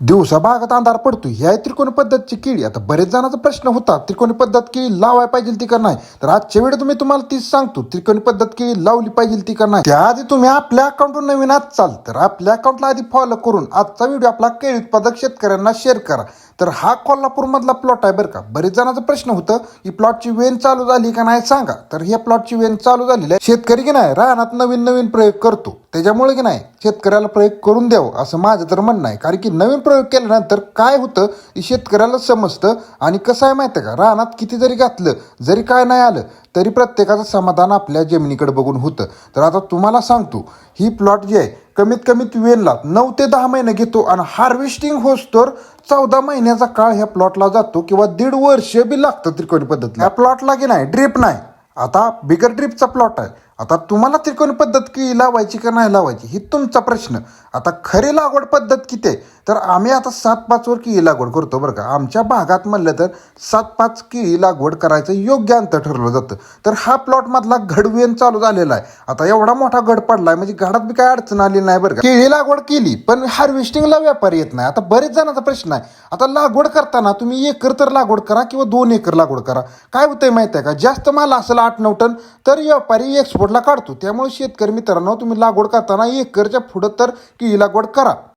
दिवसा बागात अंधार पडतो ह्या त्रिकोणी पद्धतची केळी. आता बरेच जणांचा प्रश्न होता त्रिकोणी पद्धत केळी लावाय पाहिजे ती का नाही. तर आजच्या वेळेत मी तुम्हाला तीच सांगतो त्रिकोणी पद्धत केळी लावली पाहिजे ती का नाही. त्याआधी तुम्ही आपल्या अकाउंटवर नवीन चाल तर आपल्या अकाउंटला आधी फॉलो करून आजचा व्हिडिओ आपला केळी उत्पादक शेतकऱ्यांना शेअर करा. तर हा कोल्हापूर मधला प्लॉट आहे बरं का. बरेच जणांचा प्रश्न होतं की प्लॉटची वेन चालू झाली का नाही सांगा. तर हे प्लॉटची वेन चालू झालेली आहे. शेतकरी की नाही रानात नवीन नवीन प्रयोग करतो त्याच्यामुळे की नाही शेतकऱ्याला प्रयोग करून द्यावं असं माझं तर म्हणणं आहे. कारण की नवीन प्रयोग केल्यानंतर काय होतं हे शेतकऱ्याला समजतं. आणि कसं आहे माहिती आहे का, रानात किती जरी घातलं जरी काय नाही आलं तरी प्रत्येकाचं समाधान आपल्या जमिनीकडे बघून होतं. तर आता तुम्हाला सांगतो ही प्लॉट जी आहे कमीत कमीत वेनला 9 ते 10 महिने घेतो आणि हार्वेस्टिंग होस्तोर 14 महिन्याचा काळ ह्या प्लॉटला जातो किंवा 1.5 वर्ष बी लागतं त्रिकोणी पद्धतीला. या प्लॉटला की नाही ड्रीप नाही. आता बिगर ड्रीपचा प्लॉट आहे. आता तुम्हाला त्रिकोणी पद्धत की लावायची का नाही लावायची ही तुमचा प्रश्न. आता खरी लागवड पद्धत किती आहे तर आम्ही आता 7-5 वर केळी लागवड करतो बरं का. आमच्या भागात म्हणलं तर 7-5 केळी लागवड करायचं योग्य अंतर ठरवलं जातं. तर हा प्लॉट मधला घडवेन चालू झालेला आहे. आता एवढा मोठा घड पडलाय म्हणजे घडात बी काय अडचण आली नाही बरं का. केळी लागवड केली पण हार्वेस्टिंगला व्यापारी येत नाही. आता बरेच जणांचा प्रश्न आहे. आता लागवड करताना तुम्ही एकर तर लागवड करा किंवा 2 एकर लागवड करा. काय होतंय माहिती आहे का, जास्त माल असेल 8-9 टन तर व्यापारी एक्सपोर्टला काढतो. त्यामुळे शेतकरी मित्रांनो तुम्ही लागवड करताना एकरच्या पुढं तर केळी लागवड करा.